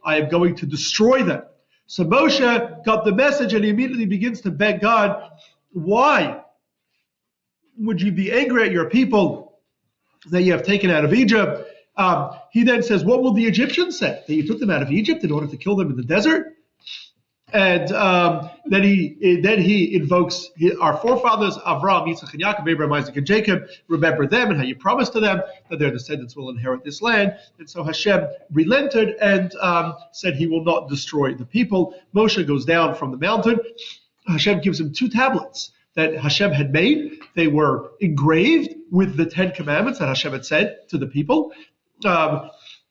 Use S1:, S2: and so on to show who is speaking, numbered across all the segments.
S1: I am going to destroy them. So Moshe got the message and he immediately begins to beg God, why would you be angry at your people that you have taken out of Egypt? He then says, what will the Egyptians say? That you took them out of Egypt in order to kill them in the desert? And then he invokes our forefathers, Avraham, Yitzchak, and Yaakov, Abraham, Isaac, and Jacob. Remember them and how you promised to them that their descendants will inherit this land. And so Hashem relented and said he will not destroy the people. Moshe goes down from the mountain. Hashem gives him 2 tablets that Hashem had made. They were engraved with the 10 commandments that Hashem had said to the people.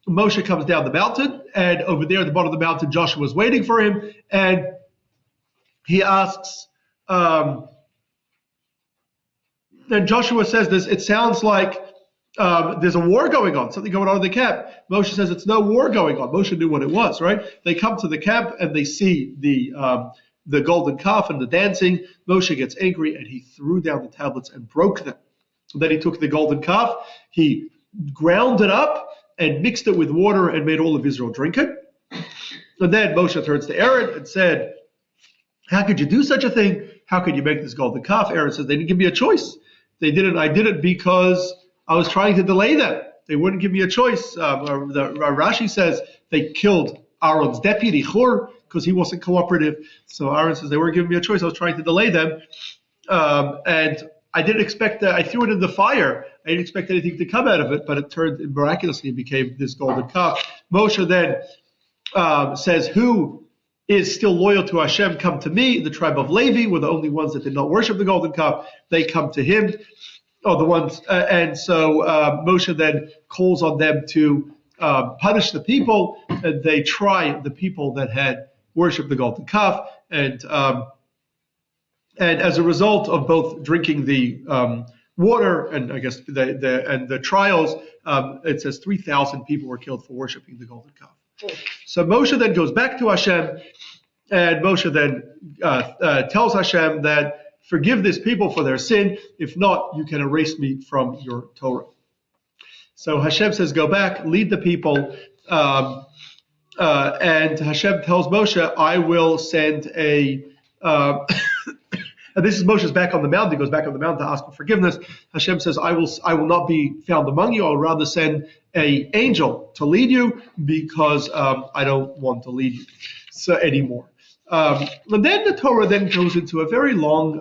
S1: Moshe comes down the mountain, and over there at the bottom of the mountain, Joshua is waiting for him, and he asks, and Joshua says this, it sounds like there's a war going on, something going on in the camp. Moshe says it's no war going on. Moshe knew what it was, right? They come to the camp, and they see the golden calf and the dancing. Moshe gets angry, and he threw down the tablets and broke them. Then he took the golden calf, he ground it up, and mixed it with water and made all of Israel drink it. And then Moshe turns to Aaron and said, how could you do such a thing? How could you make this golden calf? Aaron says, they didn't give me a choice. They didn't. I did it because I was trying to delay them. They wouldn't give me a choice. Rashi says they killed Aaron's deputy, Hur, because he wasn't cooperative. So Aaron says they weren't giving me a choice. I was trying to delay them. And I didn't expect that. I threw it in the fire. I didn't expect anything to come out of it, but it turned miraculously and became this golden calf. Moshe then says, who is still loyal to Hashem, come to me. The tribe of Levi were the only ones that did not worship the golden calf. They come to him. And so Moshe then calls on them to punish the people, and they try the people that had worshipped the golden calf. And as a result of both drinking the water and I guess the trials, it says 3,000 people were killed for worshiping the golden calf. So Moshe then goes back to Hashem, and Moshe then tells Hashem that forgive this people for their sin. If not, you can erase me from your Torah. So Hashem says, go back, lead the people. And Hashem tells Moshe, I will send a... and this is Moshe's back on the mountain. He goes back on the mountain to ask for forgiveness. Hashem says, I will not be found among you. I will rather send an angel to lead you because I don't want to lead you anymore. And then the Torah then goes into a very long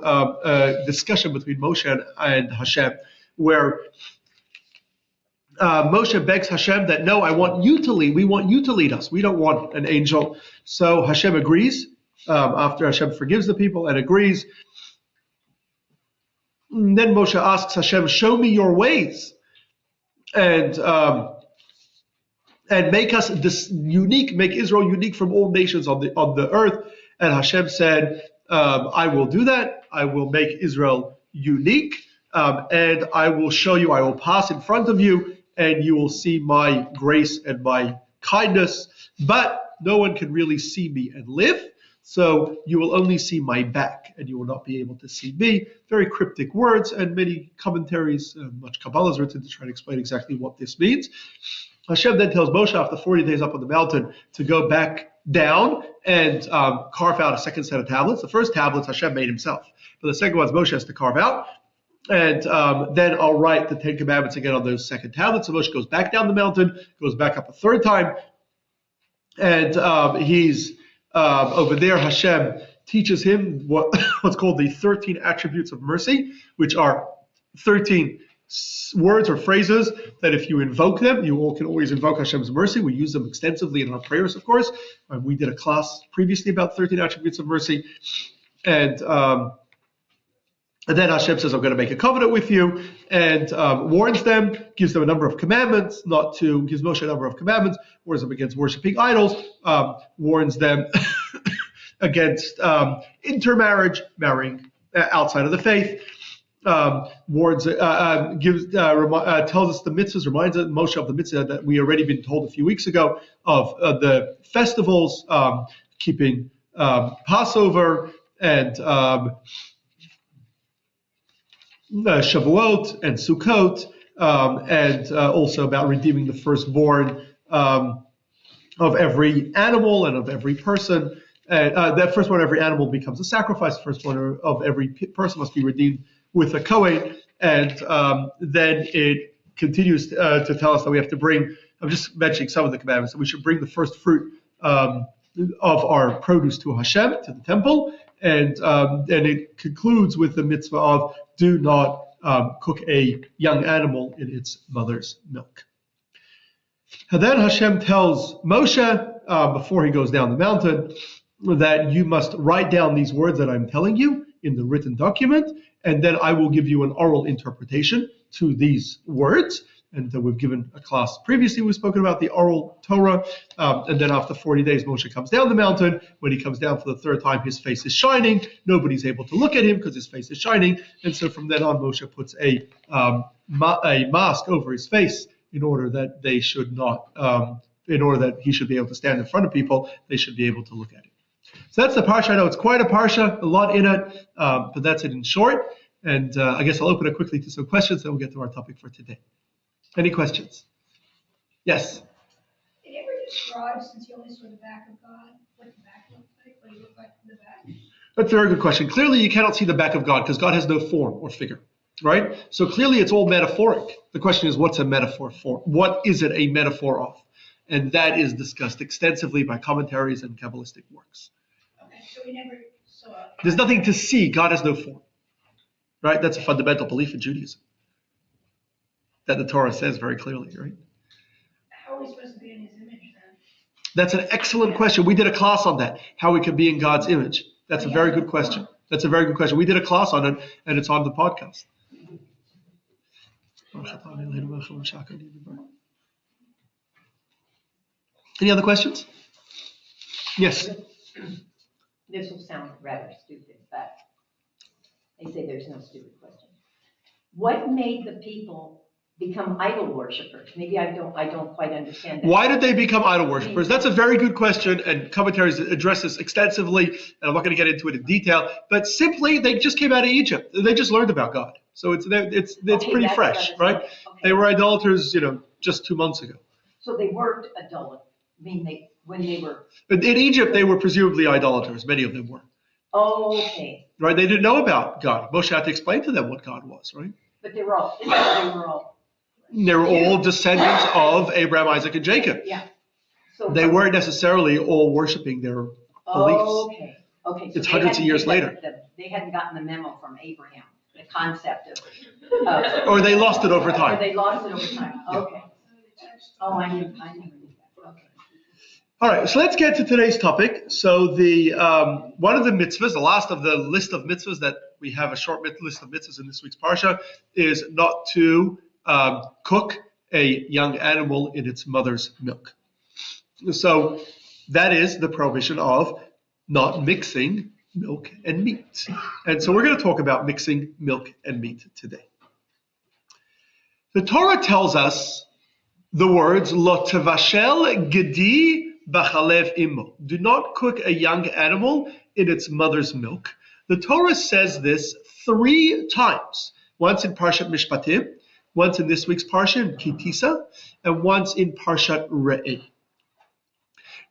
S1: discussion between Moshe and Hashem, where Moshe begs Hashem that, no, I want you to lead. We want you to lead us. We don't want an angel. So Hashem agrees after Hashem forgives the people and agrees. And then Moshe asks Hashem, show me your ways and make us this unique, make Israel unique from all nations on the earth. And Hashem said, I will do that. I will make Israel unique, and I will show you, I will pass in front of you, and you will see my grace and my kindness. But no one can really see me and live. So you will only see my back, and you will not be able to see me. Very cryptic words, and many commentaries, much Kabbalah is written to try to explain exactly what this means. Hashem then tells Moshe after 40 days up on the mountain to go back down and carve out a second set of tablets. The first tablets Hashem made himself, but the second ones Moshe has to carve out. And then I'll write the 10 commandments again on those second tablets. So Moshe goes back down the mountain, goes back up a third time, and he's over there. Hashem teaches him what's called the 13 attributes of mercy, which are 13 words or phrases that if you invoke them, you all can always invoke Hashem's mercy. We use them extensively in our prayers, of course. We did a class previously about 13 attributes of mercy. And then Hashem says, I'm going to make a covenant with you, and warns them, gives them a number of commandments, gives Moshe a number of commandments, warns them against worshiping idols, warns them against intermarriage, marrying outside of the faith, tells us the mitzvahs, reminds Moshe of the mitzvah that we already been told a few weeks ago of the festivals, keeping Passover and Shavuot and Sukkot, and also about redeeming the firstborn of of every animal and of every person. That first one of every animal becomes a sacrifice. The first one of every person must be redeemed with a kohen. And then it continues to tell us that we have to bring, I'm just mentioning some of the commandments, that we should bring the first fruit of our produce to Hashem, to the temple. And it concludes with the mitzvah of do not cook a young animal in its mother's milk. And then Hashem tells Moshe, before he goes down the mountain, that you must write down these words that I'm telling you in the written document, and then I will give you an oral interpretation to these words. And we've given a class previously, we've spoken about the oral Torah. And then after 40 days, Moshe comes down the mountain. When he comes down for the third time, his face is shining. Nobody's able to look at him because his face is shining. And so from then on, Moshe puts a mask over his face in order that they should not, in order that he should be able to stand in front of people, they should be able to look at him. So that's the parsha. I know it's quite a parsha, a lot in it, but that's it in short. And I guess I'll open it quickly to some questions, then we'll get to our topic for today. Any questions? Yes?
S2: Did it ever describe, since you only saw the back of God, what the back looked like, what he looked like from the back?
S1: That's a very good question. Clearly, you cannot see the back of God because God has no form or figure, right? So clearly, it's all metaphoric. The question is, what's a metaphor for? What is it a metaphor of? And that is discussed extensively by commentaries and Kabbalistic works.
S2: Okay, so we never saw.
S1: There's nothing to see. God has no form, right? That's a fundamental belief in Judaism that the Torah says very clearly, right?
S2: How are we supposed to be in his image then?
S1: That's an excellent question. We did a class on that, how we can be in God's image. That's a very good question. That's a very good question. We did a class on it, and it's on the podcast. Any other questions? Yes.
S3: This will sound rather stupid, but they say there's no stupid question. What made the people become idol worshipers? Maybe I don't quite understand that.
S1: Why did they become idol worshipers? That's a very good question, and commentaries address this extensively, and I'm not going to get into it in detail, but simply they just came out of Egypt. They just learned about God. So it's pretty fresh, right?
S3: Okay.
S1: They were idolaters, just 2 months ago.
S3: So they weren't idolaters. I mean, when they were...
S1: In Egypt, they were presumably idolaters. Many of them were.
S3: Oh, okay.
S1: Right? They didn't know about God. Moshe had to explain to them what God was, right?
S3: But they were all...
S1: They were all descendants of Abraham, Isaac, and Jacob.
S3: Yeah. So
S1: they weren't necessarily all worshiping their beliefs.
S3: Okay. So
S1: it's hundreds of years later.
S3: They hadn't gotten the memo from Abraham, the concept of...
S1: or they lost it over time.
S3: Or they lost it over time. Okay. Oh, I never knew that. Okay.
S1: All right, so let's get to today's topic. So the one of the mitzvahs, the last of the list of mitzvahs that we have, a short list of mitzvahs in this week's parsha, is not to cook a young animal in its mother's milk. So that is the prohibition of not mixing milk and meat. And so we're going to talk about mixing milk and meat today. The Torah tells us the words, Lo tevashel gedi b'chalev imo. Do not cook a young animal in its mother's milk. The Torah says this 3 times. Once in Parshat Mishpatim, once in this week's Parsha, in Ki Tisa, and once in Parshat Re'eh.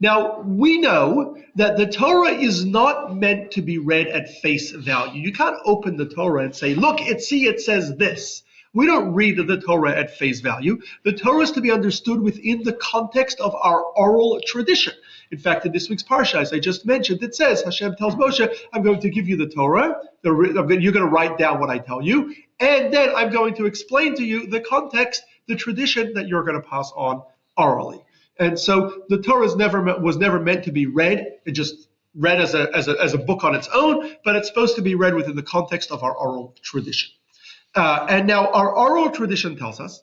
S1: Now, we know that the Torah is not meant to be read at face value. You can't open the Torah and say, look, it says this. We don't read the Torah at face value. The Torah is to be understood within the context of our oral tradition. In fact, in this week's Parsha, as I just mentioned, it says, Hashem tells Moshe, I'm going to give you the Torah. You're going to write down what I tell you. And then I'm going to explain to you the context, the tradition that you're going to pass on orally. And so the Torah was never meant to be read and just read as a book on its own, but it's supposed to be read within the context of our oral tradition. And now our oral tradition tells us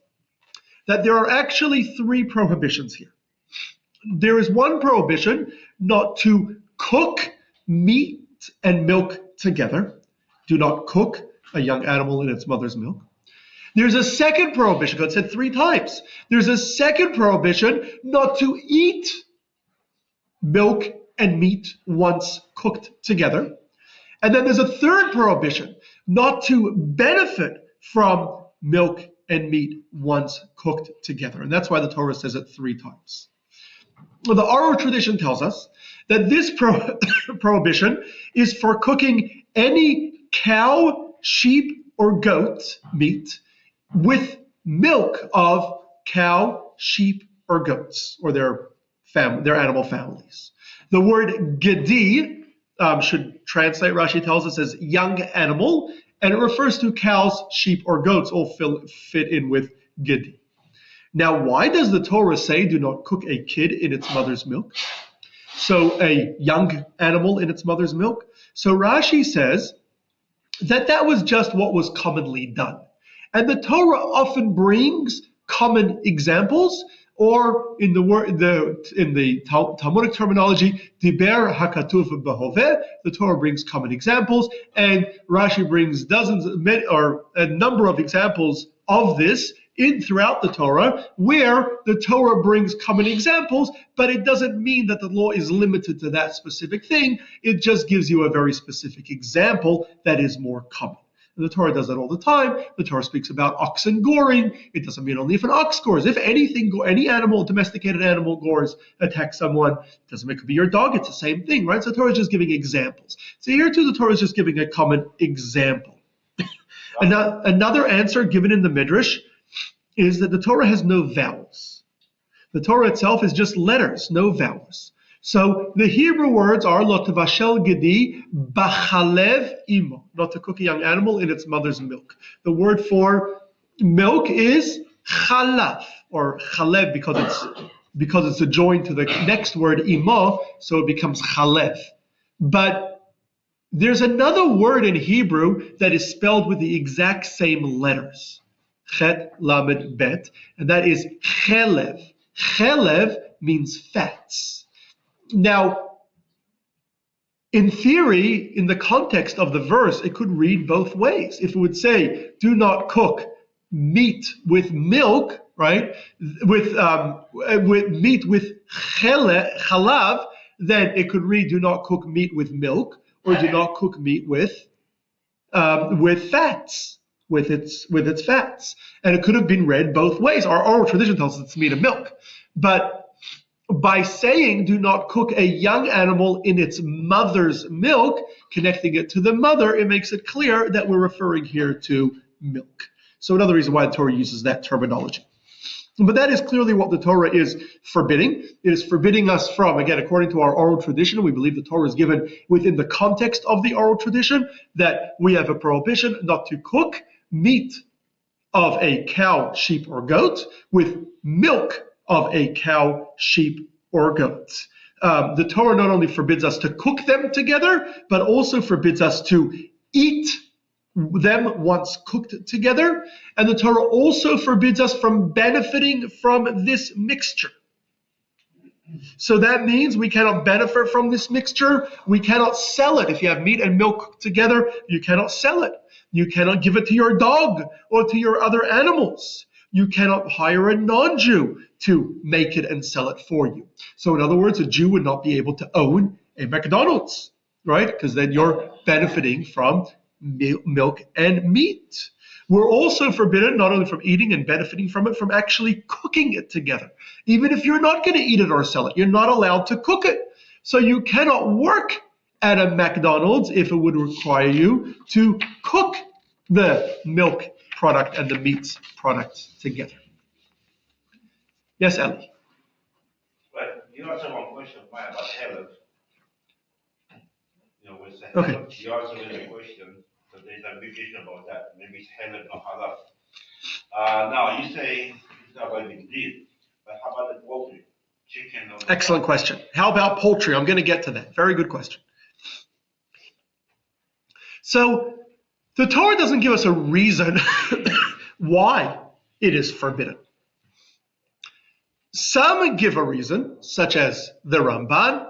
S1: that there are actually 3 prohibitions here. There is one prohibition not to cook meat and milk together. Do not cook a young animal in its mother's milk. There's a second prohibition, God said 3 times. There's a second prohibition not to eat milk and meat once cooked together. And then there's a third prohibition not to benefit from milk and meat once cooked together. And that's why the Torah says it 3 times. The oral tradition tells us that this prohibition is for cooking any cow, sheep, or goat meat with milk of cow, sheep, or goats, or their animal families. The word gedi should translate, Rashi tells us, as young animal, and it refers to cows, sheep, or goats, all fit in with gedi. Now, why does the Torah say do not cook a kid in its mother's milk? So a young animal in its mother's milk? So Rashi says that was just what was commonly done. And the Torah often brings common examples, or in the Talmudic terminology, diber hakatuv b'hoveh, the Torah brings common examples, and Rashi brings a number of examples of this throughout the Torah, where the Torah brings common examples, but it doesn't mean that the law is limited to that specific thing. It just gives you a very specific example that is more common. And the Torah does that all the time. The Torah speaks about oxen goring. It doesn't mean only if an ox gores. If any animal, domesticated animal gores, attacks someone, it doesn't mean it could be your dog. It's the same thing, right? So the Torah is just giving examples. So here too, the Torah is just giving a common example. Another answer given in the Midrash is that the Torah has no vowels. The Torah itself is just letters, no vowels. So the Hebrew words are lo tevashel gedi b'chalev imo, not to cook a young animal in its mother's milk. The word for milk is chalav, or chalev, because it's adjoined to the next word imo, so it becomes chalev. But there's another word in Hebrew that is spelled with the exact same letters. Chet, lamed, bet, and that is chelev. Chelev means fats. Now, in theory, in the context of the verse, it could read both ways. If it would say, do not cook meat with milk, right, with meat with chalav, then it could read, do not cook meat with milk, or do not cook meat with fats. With its fats. And it could have been read both ways. Our oral tradition tells us it's meat and milk. But by saying do not cook a young animal in its mother's milk, connecting it to the mother, it makes it clear that we're referring here to milk. So another reason why the Torah uses that terminology. But that is clearly what the Torah is forbidding. It is forbidding us from, again, according to our oral tradition, we believe the Torah is given within the context of the oral tradition, that we have a prohibition not to cook meat of a cow, sheep, or goat with milk of a cow, sheep, or goat. The Torah not only forbids us to cook them together, but also forbids us to eat them once cooked together. And the Torah also forbids us from benefiting from this mixture. So that means we cannot benefit from this mixture. We cannot sell it. If you have meat and milk cooked together, you cannot sell it. You cannot give it to your dog or to your other animals. You cannot hire a non-Jew to make it and sell it for you. So in other words, a Jew would not be able to own a McDonald's, right? Because then you're benefiting from milk and meat. We're also forbidden not only from eating and benefiting from it, from actually cooking it together. Even if you're not going to eat it or sell it, you're not allowed to cook it. So you cannot work at a McDonald's if it would require you to cook the milk product and the meat product together. Yes, Ellie?
S4: Well, you also have one question about halal. With the
S1: Okay.
S4: halal, you also have a question, so there's a big issue about that. Maybe it's halal or halal. Now, you say it's not about the deed, but how about the poultry? Chicken or...
S1: Excellent question. How about poultry? I'm going to get to that. Very good question. So the Torah doesn't give us a reason why it is forbidden. Some give a reason, such as the Ramban,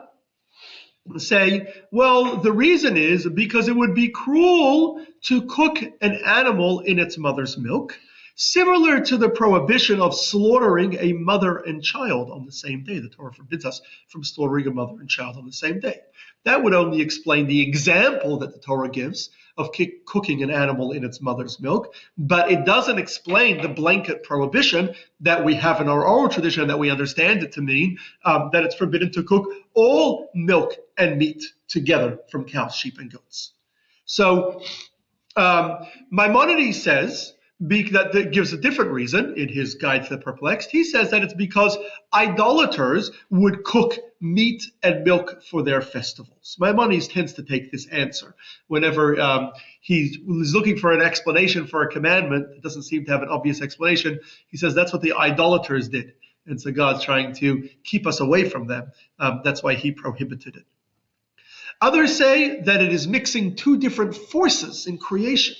S1: say, well, the reason is because it would be cruel to cook an animal in its mother's milk. similar to the prohibition of slaughtering a mother and child on the same day. The Torah forbids us from slaughtering a mother and child on the same day. That would only explain the example that the Torah gives of cooking an animal in its mother's milk, but it doesn't explain the blanket prohibition that we have in our oral tradition, that we understand it to mean, that it's forbidden to cook all milk and meat together from cows, sheep, and goats. So Maimonides says, that gives a different reason in his Guide to the Perplexed. He says that it's because idolaters would cook meat and milk for their festivals. Maimonides tends to take this answer. Whenever he's looking for an explanation for a commandment that doesn't seem to have an obvious explanation, he says that's what the idolaters did. And so God's trying to keep us away from them. That's why he prohibited it. Others say that it is mixing two different forces in creation.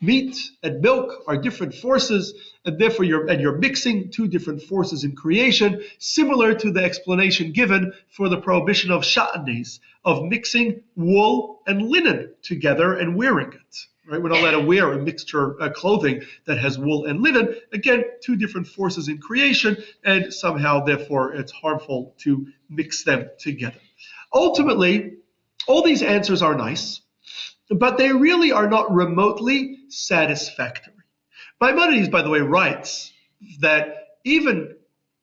S1: Meat and milk are different forces, and therefore you're mixing two different forces in creation, similar to the explanation given for the prohibition of shatnez, of mixing wool and linen together and wearing it. Right? We're not allowed to wear a mixture of clothing that has wool and linen. Again, two different forces in creation, and somehow, therefore, it's harmful to mix them together. Ultimately, all these answers are nice, but they really are not remotely satisfactory. Maimonides, by the way, writes that even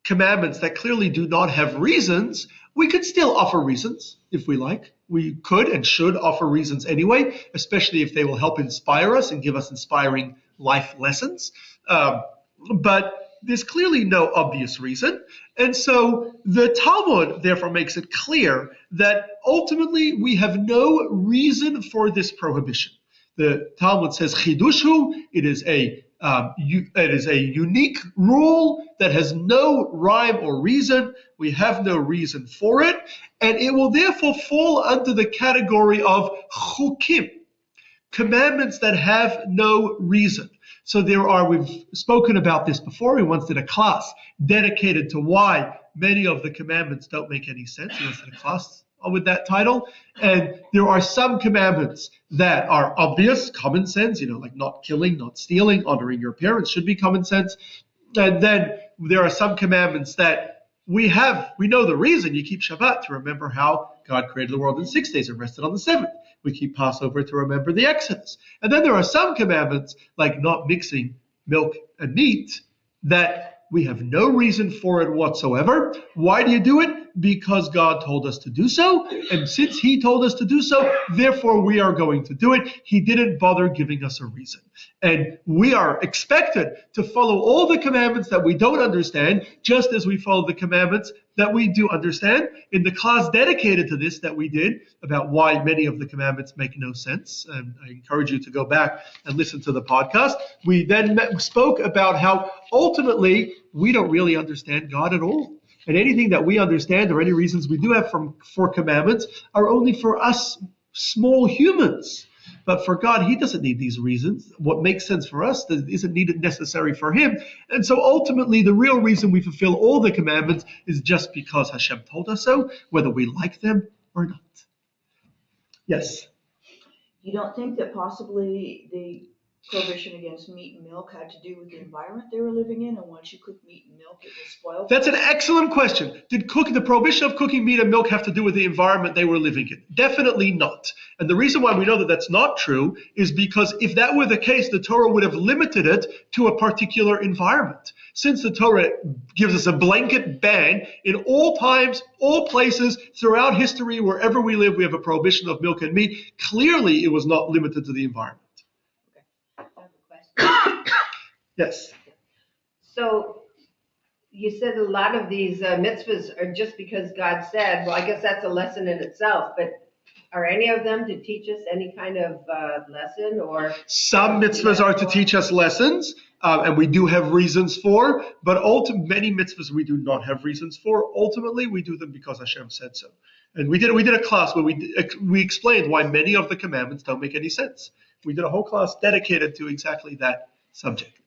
S1: commandments that clearly do not have reasons, we could still offer reasons if we like. We could and should offer reasons anyway, especially if they will help inspire us and give us inspiring life lessons. But there's clearly no obvious reason. And so the Talmud therefore makes it clear that ultimately we have no reason for this prohibition. The Talmud says, Chidushu, it is a unique rule that has no rhyme or reason. We have no reason for it. And it will therefore fall under the category of chukim, commandments that have no reason. So we've spoken about this before. We once did a class dedicated to why many of the commandments don't make any sense. We once did a class with that title. And there are some commandments that are obvious, common sense, like not killing, not stealing, honoring your parents should be common sense. And then there are some commandments that we know the reason. You keep Shabbat to remember how God created the world in 6 days and rested on the seventh. We keep Passover to remember the Exodus. And then there are some commandments, like not mixing milk and meat, that we have no reason for it whatsoever. Why do you do it? Because God told us to do so. And since he told us to do so, therefore we are going to do it. He didn't bother giving us a reason. And we are expected to follow all the commandments that we don't understand, just as we follow the commandments that we do understand. In the class dedicated to this that we did about why many of the commandments make no sense, and I encourage you to go back and listen to the podcast, we then spoke about how ultimately we don't really understand God at all. And anything that we understand or any reasons we do have for commandments are only for us small humans. But for God, he doesn't need these reasons. What makes sense for us isn't needed necessary for him. And so ultimately, the real reason we fulfill all the commandments is just because Hashem told us so, whether we like them or not. Yes?
S5: You don't think that possibly the prohibition against meat and milk had to do with the environment they were living in, and once you cook meat and milk, it was spoiled?
S1: That's an excellent question. Did the prohibition of cooking meat and milk have to do with the environment they were living in? Definitely not. And the reason why we know that that's not true is because if that were the case, the Torah would have limited it to a particular environment. Since the Torah gives us a blanket ban in all times, all places, throughout history, wherever we live, we have a prohibition of milk and meat. Clearly, it was not limited to the environment.
S3: I have a question.
S1: Yes.
S3: So you said a lot of these mitzvahs are just because God said. Well, I guess that's a lesson in itself, but are any of them to teach us any kind of lesson or?
S1: Some mitzvahs are to teach us lessons, and we do have reasons for, but many mitzvahs we do not have reasons for. Ultimately, we do them because Hashem said so. And we did a class where we explained why many of the commandments don't make any sense. We did a whole class dedicated to exactly that subject.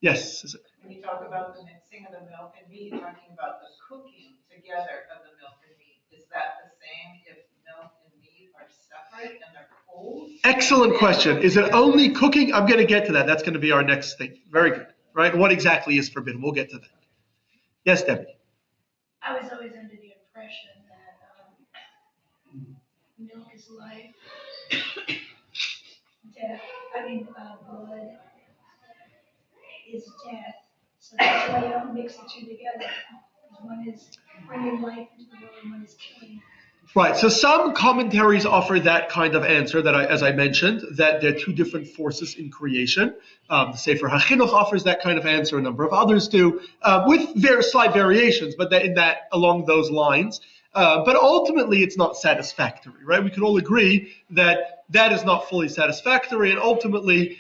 S1: Yes?
S6: When you talk about the mixing of the milk and meat, you're talking about the cooking together of the milk and meat. Is that the same if milk and meat are separate and they're cold?
S1: Excellent question. Is it only cooking? I'm going to get to that. That's going to be our next thing. Very good. Right? What exactly is forbidden? We'll get to that. Yes, Debbie.
S2: I was always under the impression that milk is life, death, blood is death. So that's why you don't mix the two together. One is bringing life into the world and one is killing.
S1: Right. So some commentaries offer that kind of answer that as I mentioned, that there are two different forces in creation. The Sefer HaChinuch offers that kind of answer. A number of others do, with slight variations, but along those lines. But ultimately, it's not satisfactory, right? We can all agree that that is not fully satisfactory, and ultimately,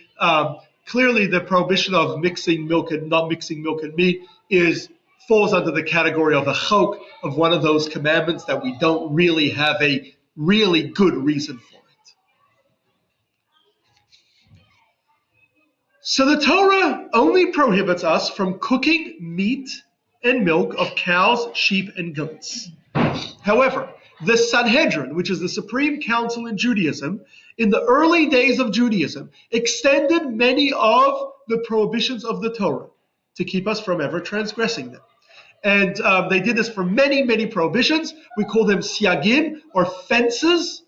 S1: clearly, the prohibition of mixing milk and not mixing milk and meat falls under the category of a chok, of one of those commandments that we don't really have a really good reason for it. So the Torah only prohibits us from cooking meat and milk of cows, sheep, and goats. However, the Sanhedrin, which is the supreme council in Judaism, in the early days of Judaism, extended many of the prohibitions of the Torah to keep us from ever transgressing them. And they did this for many, many prohibitions. We call them siagim, or fences,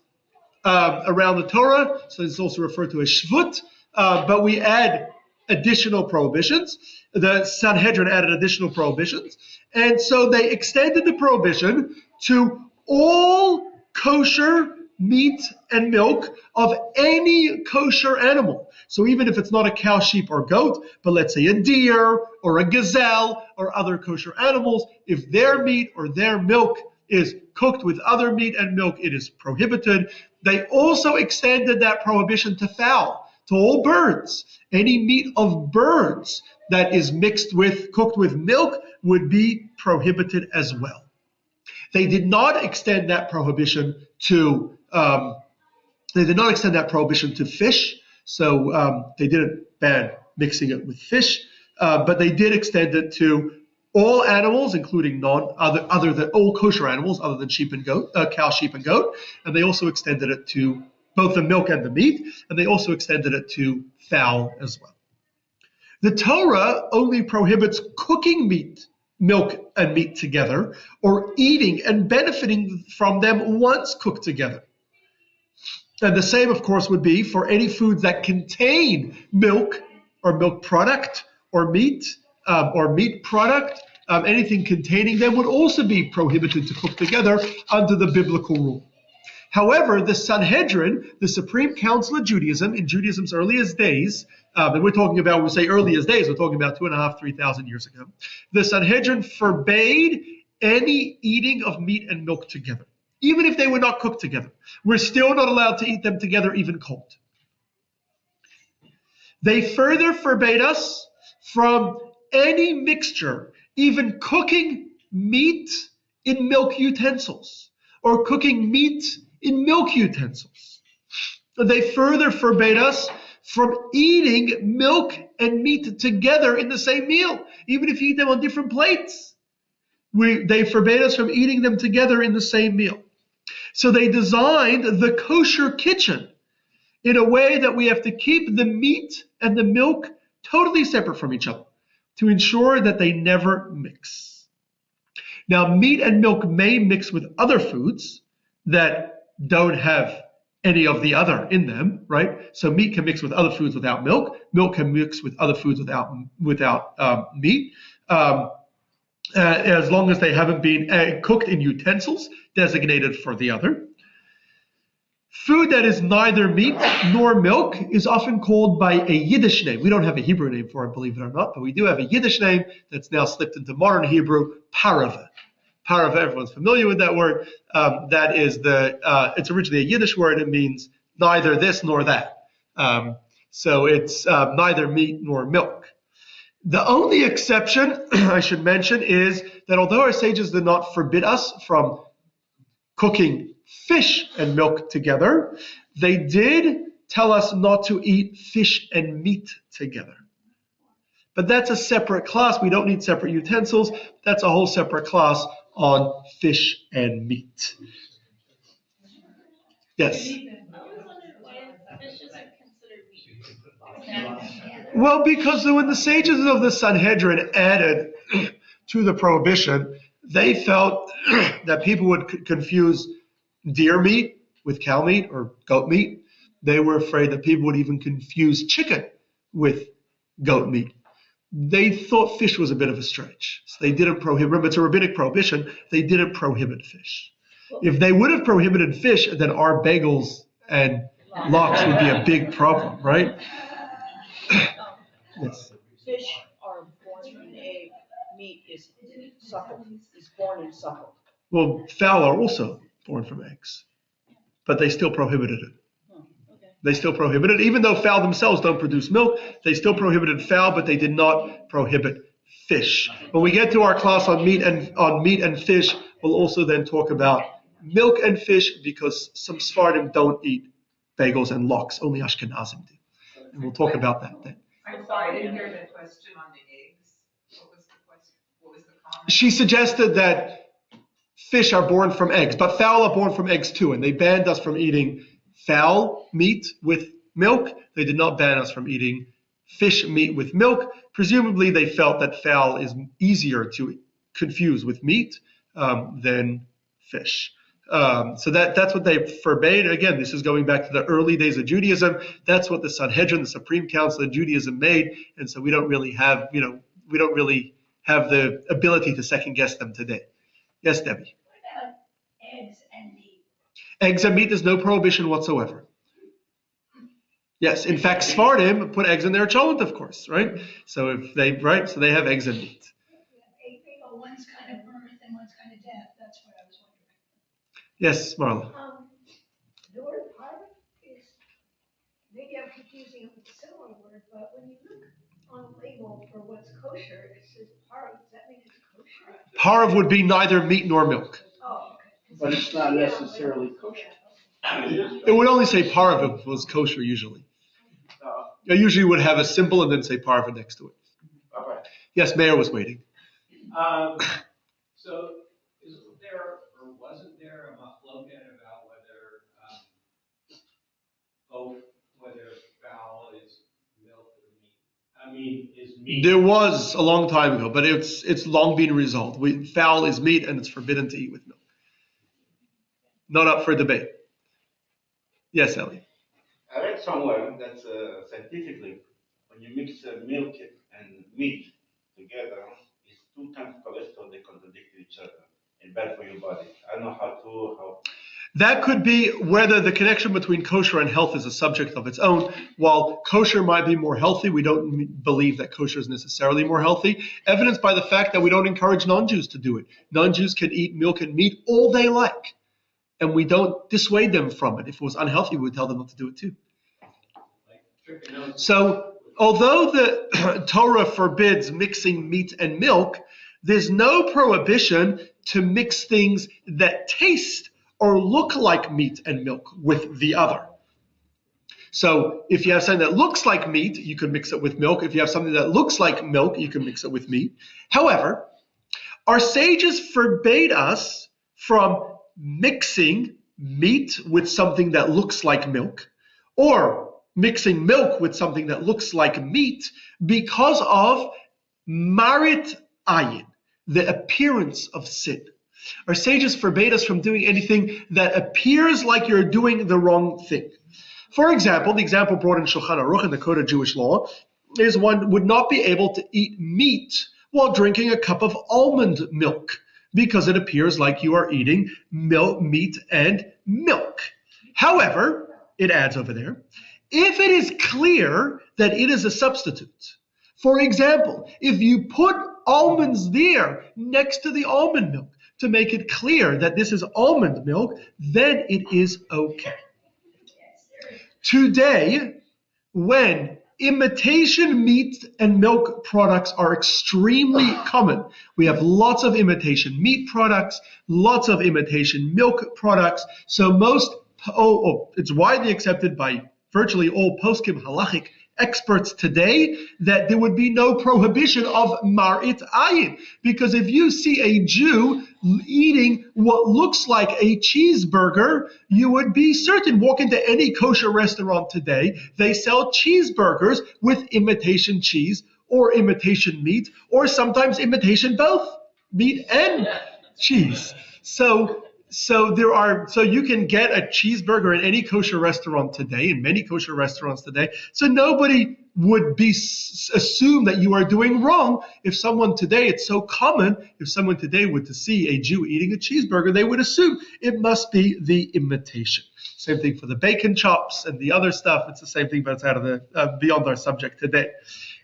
S1: around the Torah. So it's also referred to as shvut. But we add additional prohibitions. The Sanhedrin added additional prohibitions. And so they extended the prohibition to all kosher meat and milk of any kosher animal. So even if it's not a cow, sheep, or goat, but let's say a deer or a gazelle or other kosher animals, if their meat or their milk is cooked with other meat and milk, it is prohibited. They also extended that prohibition to fowl, to all birds. Any meat of birds that is cooked with milk would be prohibited as well. They did not extend that prohibition to fish, so they didn't ban mixing it with fish, but they did extend it to all animals, including other than all kosher animals, other than sheep and goat, cow, sheep, and goat, and they also extended it to both the milk and the meat, and they also extended it to fowl as well. The Torah only prohibits cooking milk and meat together, or eating and benefiting from them once cooked together. And the same, of course, would be for any foods that contain milk or milk product or meat product. Anything containing them would also be prohibited to cook together under the biblical rule. However, the Sanhedrin, the Supreme Council of Judaism, in Judaism's earliest days, and we're talking about, when we say earliest days, we're talking about 2,500, 3,000 years ago, the Sanhedrin forbade any eating of meat and milk together, even if they were not cooked together. We're still not allowed to eat them together, even cold. They further forbade us from any mixture, even cooking meat in milk utensils, or cooking meat in milk utensils. They further forbade us from eating milk and meat together in the same meal, even if you eat them on different plates. They forbade us from eating them together in the same meal. So they designed the kosher kitchen in a way that we have to keep the meat and the milk totally separate from each other to ensure that they never mix. Now, meat and milk may mix with other foods that don't have any of the other in them, right? So meat can mix with other foods without milk. Milk can mix with other foods without meat, as long as they haven't been cooked in utensils designated for the other. Food that is neither meat nor milk is often called by a Yiddish name. We don't have a Hebrew name for it, believe it or not, but we do have a Yiddish name that's now slipped into modern Hebrew, parava. Parava, everyone's familiar with that word. That is it's originally a Yiddish word. It means neither this nor that. So it's neither meat nor milk. The only exception I should mention is that although our sages did not forbid us from cooking fish and milk together, they did tell us not to eat fish and meat together. But that's a separate class. We don't need separate utensils. That's a whole separate class on fish and meat. Yes?
S7: I was wondering why is fish
S1: Well, because when the sages of the Sanhedrin added to the prohibition, they felt that people would confuse deer meat with cow meat or goat meat. They were afraid that people would even confuse chicken with goat meat. They thought fish was a bit of a stretch. So they didn't prohibit, remember it's a rabbinic prohibition, they didn't prohibit fish. If they would have prohibited fish, then our bagels and lox would be a big problem, right? Yes.
S5: Fish are born from an egg, meat is born and suckled.
S1: Well, fowl are also born from eggs, but they still prohibited it.
S5: Okay.
S1: They still prohibited it, even though fowl themselves don't produce milk. They still prohibited fowl, but they did not prohibit fish. When we get to our class on meat and fish, we'll also then talk about milk and fish, because some Sephardim don't eat bagels and lox, only Ashkenazim do. And we'll talk about that then.
S6: I'm sorry, I didn't hear the question on the eggs. What was the question? What was the comment?
S1: She suggested that fish are born from eggs, but fowl are born from eggs too, and they banned us from eating fowl meat with milk. They did not ban us from eating fish meat with milk. Presumably they felt that fowl is easier to confuse with meat than fish. So that's what they forbade. Again, this is going back to the early days of Judaism. That's what the Sanhedrin, the Supreme Council of Judaism, made, and so we don't really have the ability to second guess them today. Yes, Debbie.
S2: What about eggs and meat?
S1: Eggs and meat, there's no prohibition whatsoever. Yes, in fact, Sephardim put eggs in their cholent, of course, right? So they have eggs and meat.
S2: Eight people, one's kind of birth and one's kind of death. That's what I was wondering.
S1: Yes, Marla.
S2: The word parv is, maybe I'm confusing it with a similar word, but when you look on a label for what's kosher, it says parv. Does that mean it's kosher?
S1: Parv would be neither meat nor milk.
S2: Oh, okay.
S7: But it's not necessarily kosher.
S1: It would only say parv if it was kosher usually. I usually would have a symbol and then say parva next to it.
S7: Okay.
S1: Yes, Mayor was waiting.
S8: So isn't there, or wasn't there a machloket about whether fowl is milk or meat? I mean, is meat?
S1: There was a long time ago, but it's long been resolved. Fowl is meat and it's forbidden to eat with milk. Not up for debate. Yes, Ellie.
S4: I read somewhere that scientifically, when you mix milk and meat together, it's 2 times cholesterol. They contradict each other and bad for your body. I don't know how.
S1: That could be whether the connection between kosher and health is a subject of its own. While kosher might be more healthy, we don't believe that kosher is necessarily more healthy. Evidenced by the fact that we don't encourage non-Jews to do it. Non-Jews can eat milk and meat all they like, and we don't dissuade them from it. If it was unhealthy, we would tell them not to do it too. So, although the Torah forbids mixing meat and milk, there's no prohibition to mix things that taste or look like meat and milk with the other. So if you have something that looks like meat, you can mix it with milk. If you have something that looks like milk, you can mix it with meat. However, our sages forbade us from mixing meat with something that looks like milk, or mixing milk with something that looks like meat, because of marit ayin, the appearance of sin. Our sages forbade us from doing anything that appears like you're doing the wrong thing. For example, the example brought in Shulchan Aruch in the Code of Jewish Law is one would not be able to eat meat while drinking a cup of almond milk, because it appears like you are eating meat and milk. However, it adds over there, if it is clear that it is a substitute, for example, if you put almonds there next to the almond milk to make it clear that this is almond milk, then it is okay. Today, when imitation meat and milk products are extremely common, we have lots of imitation meat products, lots of imitation milk products, so it's widely accepted by virtually all poskim halachic experts today that there would be no prohibition of marit ayin. Because if you see a Jew eating what looks like a cheeseburger, you would be certain, walk into any kosher restaurant today, they sell cheeseburgers with imitation cheese or imitation meat, or sometimes imitation both meat and cheese. So you can get a cheeseburger in any kosher restaurant today, in many kosher restaurants today. So nobody would assume that you are doing wrong. If someone today, it's so common, if someone today were to see a Jew eating a cheeseburger, they would assume it must be the imitation. Same thing for the bacon chops and the other stuff. It's the same thing, but it's out of the beyond our subject today.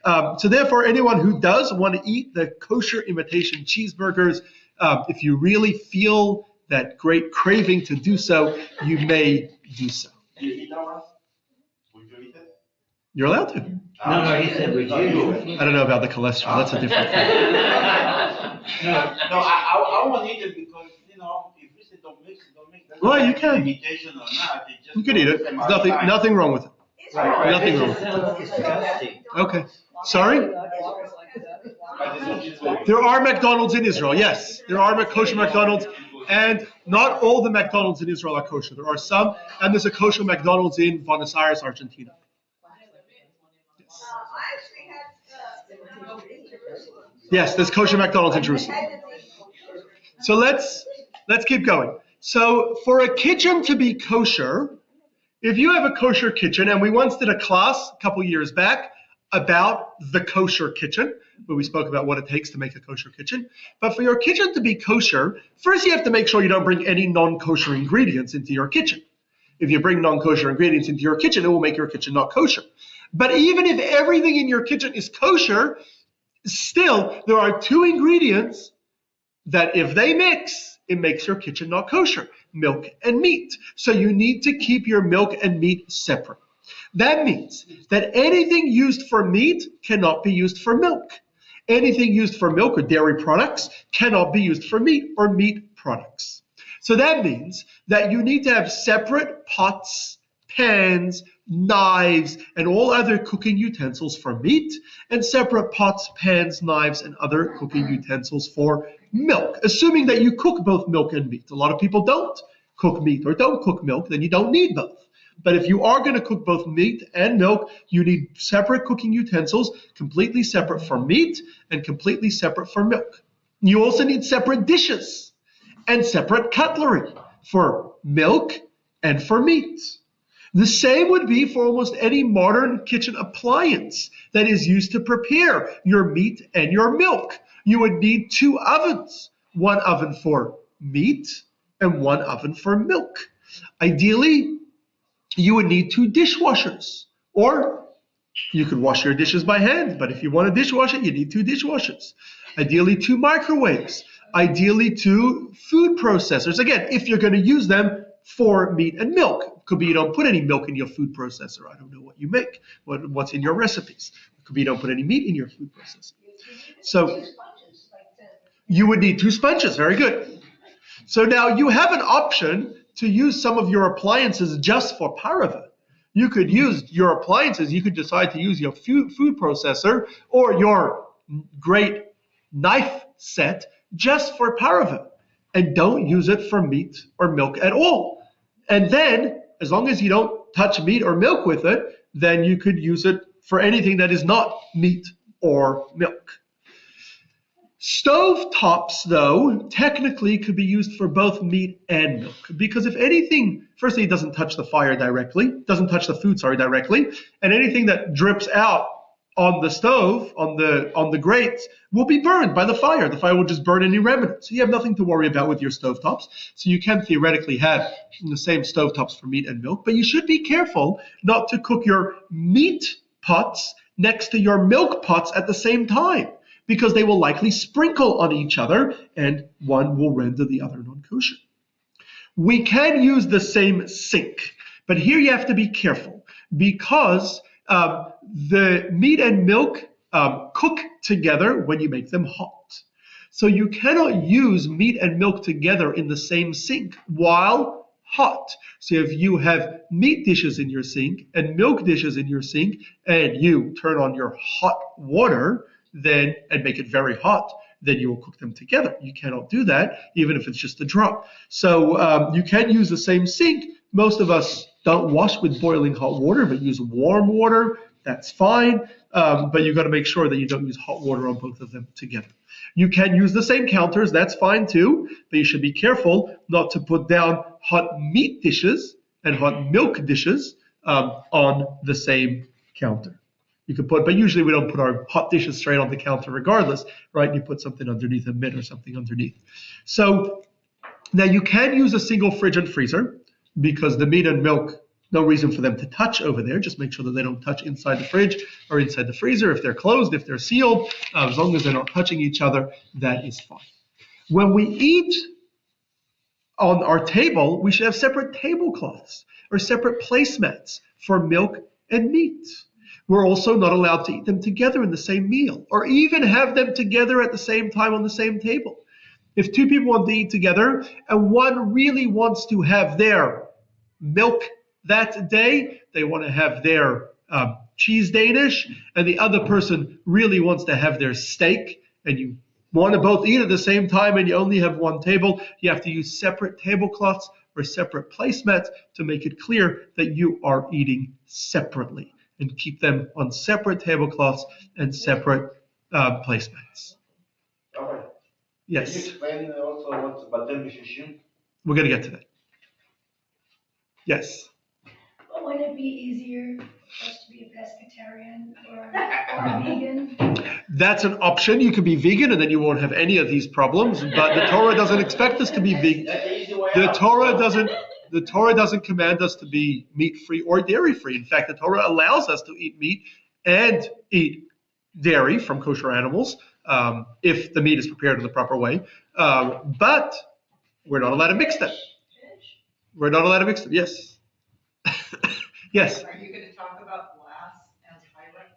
S1: So therefore, anyone who does want to eat the kosher imitation cheeseburgers, if you really feel that great craving to do so, you may do so.
S4: Do you eat that one? Would you eat it?
S1: You're allowed to.
S7: No, he said, would you?
S1: I don't know about the cholesterol. That's a different thing.
S4: No, I won't eat it because, if you say don't mix it, that's
S1: Well, you
S4: not
S1: can.
S4: imitation or not. It just
S1: You can eat it.
S4: goes
S1: There's nothing wrong with it.
S7: Right.
S1: Nothing wrong.
S7: This sounds disgusting.
S1: Okay. Sorry? There are McDonald's in Israel, yes. There are kosher McDonald's, and not all the McDonald's in Israel are kosher. There are some, and there's a kosher McDonald's in Buenos Aires, Argentina. Yes, there's kosher McDonald's in Jerusalem. So let's keep going. So for a kitchen to be kosher, if you have a kosher kitchen, and we once did a class a couple years back about the kosher kitchen, where we spoke about what it takes to make a kosher kitchen. But for your kitchen to be kosher, first you have to make sure you don't bring any non-kosher ingredients into your kitchen. If you bring non-kosher ingredients into your kitchen, it will make your kitchen not kosher. But even if everything in your kitchen is kosher, still there are two ingredients that if they mix, it makes your kitchen not kosher: milk and meat. So you need to keep your milk and meat separate. That means that anything used for meat cannot be used for milk. Anything used for milk or dairy products cannot be used for meat or meat products. So that means that you need to have separate pots, pans, knives, and all other cooking utensils for meat, and separate pots, pans, knives, and other cooking utensils for milk, assuming that you cook both milk and meat. A lot of people don't cook meat or don't cook milk, then you don't need both. But if you are going to cook both meat and milk, you need separate cooking utensils, completely separate for meat and completely separate for milk. You also need separate dishes and separate cutlery for milk and for meat. The same would be for almost any modern kitchen appliance that is used to prepare your meat and your milk. You would need two ovens, one oven for meat and one oven for milk. Ideally, you would need two dishwashers, or you could wash your dishes by hand, but if you want a dishwasher, you need two dishwashers. Ideally, two microwaves. Ideally, two food processors. Again, if you're going to use them for meat and milk. Could be you don't put any milk in your food processor. I don't know what you make, what's in your recipes. Could be you don't put any meat in your food processor. So you would need two sponges. Very good. So now you have an option to use some of your appliances just for parava. You could use your appliances. You could decide to use your food processor or your great knife set just for parava, and don't use it for meat or milk at all. And then, as long as you don't touch meat or milk with it, then you could use it for anything that is not meat or milk. Stove tops, though, technically could be used for both meat and milk, because if anything, firstly, it doesn't touch the fire directly, doesn't touch the food, directly, and anything that drips out on the stove, on the grates, will be burned by the fire. The fire will just burn any remnants. So you have nothing to worry about with your stovetops. So you can theoretically have the same stovetops for meat and milk, but you should be careful not to cook your meat pots next to your milk pots at the same time, because they will likely sprinkle on each other and one will render the other non-kosher. We can use the same sink, but here you have to be careful because the meat and milk cook together when you make them hot. So you cannot use meat and milk together in the same sink while hot. So if you have meat dishes in your sink and milk dishes in your sink, and you turn on your hot water, then and make it very hot, then you will cook them together. You cannot do that, even if it's just a drop. So you can use the same sink. Most of us don't wash with boiling hot water, but use warm water. That's fine. But you've got to make sure that you don't use hot water on both of them together. You can use the same counters. That's fine too. But you should be careful not to put down hot meat dishes and hot milk dishes on the same counter. You can put, but usually we don't put our hot dishes straight on the counter regardless, right? You put something underneath, a mitt or something underneath. So now you can use a single fridge and freezer because the meat and milk, no reason for them to touch over there. Just make sure that they don't touch inside the fridge or inside the freezer. If they're closed, if they're sealed, as long as they're not touching each other, that is fine. When we eat on our table, we should have separate tablecloths or separate placemats for milk and meat. We're also not allowed to eat them together in the same meal or even have them together at the same time on the same table. If two people want to eat together and one really wants to have their milk that day, they want to have their cheese Danish, and the other person really wants to have their steak, and you want to both eat at the same time and you only have one table, you have to use separate tablecloths or separate placemats to make it clear that you are eating separately, and keep them on separate tablecloths and separate placemats.
S4: All right.
S1: Yes.
S4: Can you explain also what's batem b'shishim?
S1: We're going to get to that. Yes.
S2: But wouldn't it be easier for us to be a pescatarian or a vegan?
S1: That's an option. You could be vegan and then you won't have any of these problems, but the Torah doesn't expect us to be vegan.
S4: That's the easy way
S1: The
S4: out.
S1: Torah doesn't command us to be meat-free or dairy-free. In fact, the Torah allows us to eat meat and eat dairy from kosher animals if the meat is prepared in the proper way. But we're not allowed to mix them. We're not allowed to mix them. Yes. Yes.
S6: Are you gonna talk about glass and Pyrex?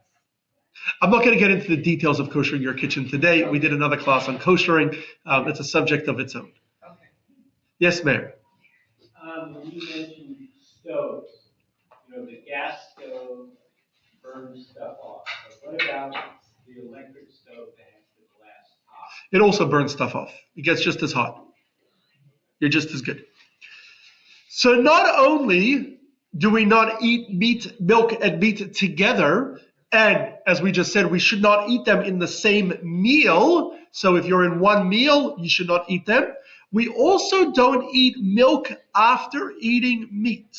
S1: I'm not going to get into the details of koshering your kitchen today. We did another class on koshering. It's a subject of its own.
S6: Okay.
S1: Yes, ma'am.
S8: When you mentioned stoves, the gas stove burns stuff off. But what about the electric stove that has the glass top?
S1: It also burns stuff off. It gets just as hot. You're just as good. So not only do we not eat meat, milk, and meat together, and as we just said, we should not eat them in the same meal. So if you're in one meal, you should not eat them. We also don't eat milk after eating meat.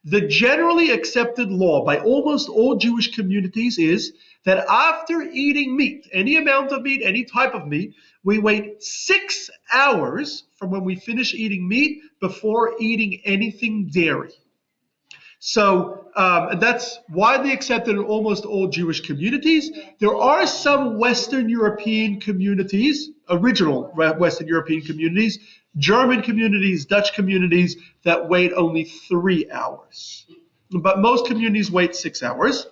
S1: The generally accepted law by almost all Jewish communities is that after eating meat, any amount of meat, any type of meat, we wait 6 hours from when we finish eating meat before eating anything dairy. So that's widely accepted in almost all Jewish communities. There are some Western European communities, original Western European communities, German communities, Dutch communities that wait only 3 hours. But most communities wait 6 hours.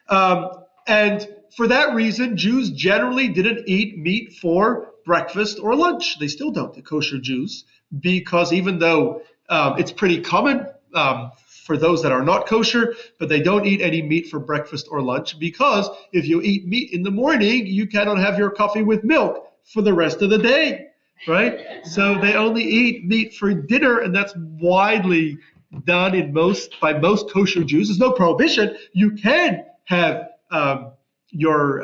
S1: And for that reason, Jews generally didn't eat meat for breakfast or lunch. They still don't, the kosher Jews, because even though it's pretty common for those that are not kosher, but they don't eat any meat for breakfast or lunch, because if you eat meat in the morning, you cannot have your coffee with milk for the rest of the day, right? So they only eat meat for dinner, and that's widely done by most kosher Jews. There's no prohibition. You can have your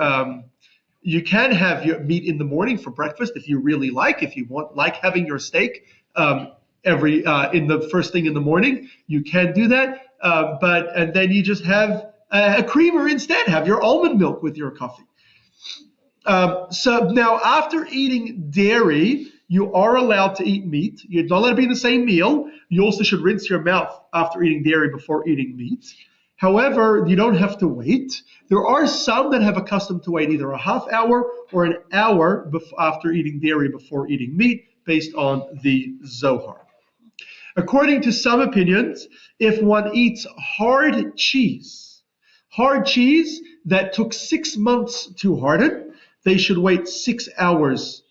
S1: meat in the morning for breakfast if you really like. If you like having your steak in the first thing in the morning, you can do that. And then you just have a creamer instead. Have your almond milk with your coffee. So now, after eating dairy, you are allowed to eat meat. You're not allowed to be in the same meal. You also should rinse your mouth after eating dairy before eating meat. However, you don't have to wait. There are some that have a custom to wait either a half hour or an hour after eating dairy before eating meat, based on the Zohar. According to some opinions, if one eats hard cheese that took 6 months to harden, they should wait 6 hours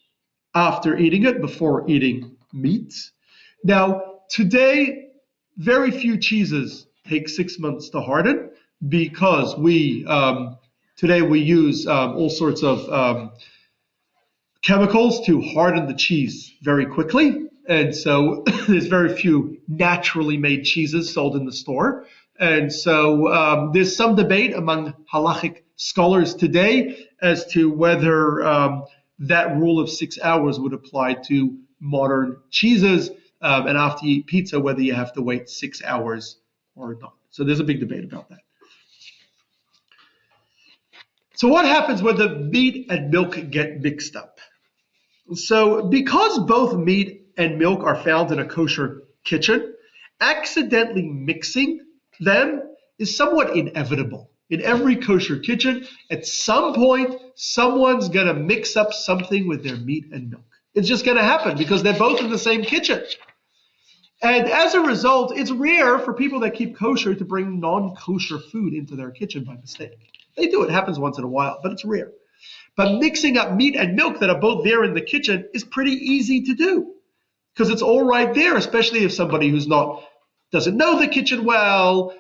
S1: after eating it before eating meat. Now, today, very few cheeses take 6 months to harden because today we use all sorts of chemicals to harden the cheese very quickly. And so there's very few naturally made cheeses sold in the store. And so there's some debate among halachic scholars today as to whether that rule of 6 hours would apply to modern cheeses. And after you eat pizza, whether you have to wait 6 hours or not. So there's a big debate about that. So what happens when the meat and milk get mixed up? So because both meat and milk are found in a kosher kitchen, accidentally mixing them is somewhat inevitable. In every kosher kitchen, at some point, someone's going to mix up something with their meat and milk. It's just going to happen because they're both in the same kitchen. And as a result, it's rare for people that keep kosher to bring non-kosher food into their kitchen by mistake. They do, it happens once in a while, but it's rare. But mixing up meat and milk that are both there in the kitchen is pretty easy to do because it's all right there, especially if somebody who's doesn't know the kitchen well,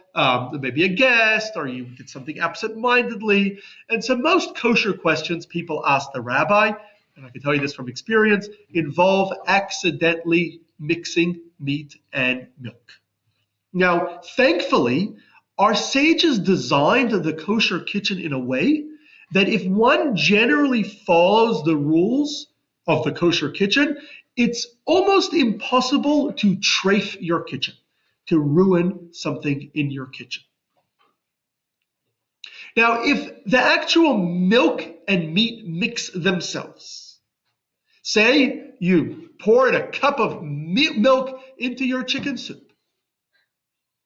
S1: maybe a guest, or you did something absent-mindedly. And so most kosher questions people ask the rabbi, and I can tell you this from experience, involve accidentally mixing meat and milk. Now, thankfully, our sages designed the kosher kitchen in a way that if one generally follows the rules of the kosher kitchen, it's almost impossible to trafe your kitchen, to ruin something in your kitchen. Now, if the actual milk and meat mix themselves, say you poured a cup of milk into your chicken soup.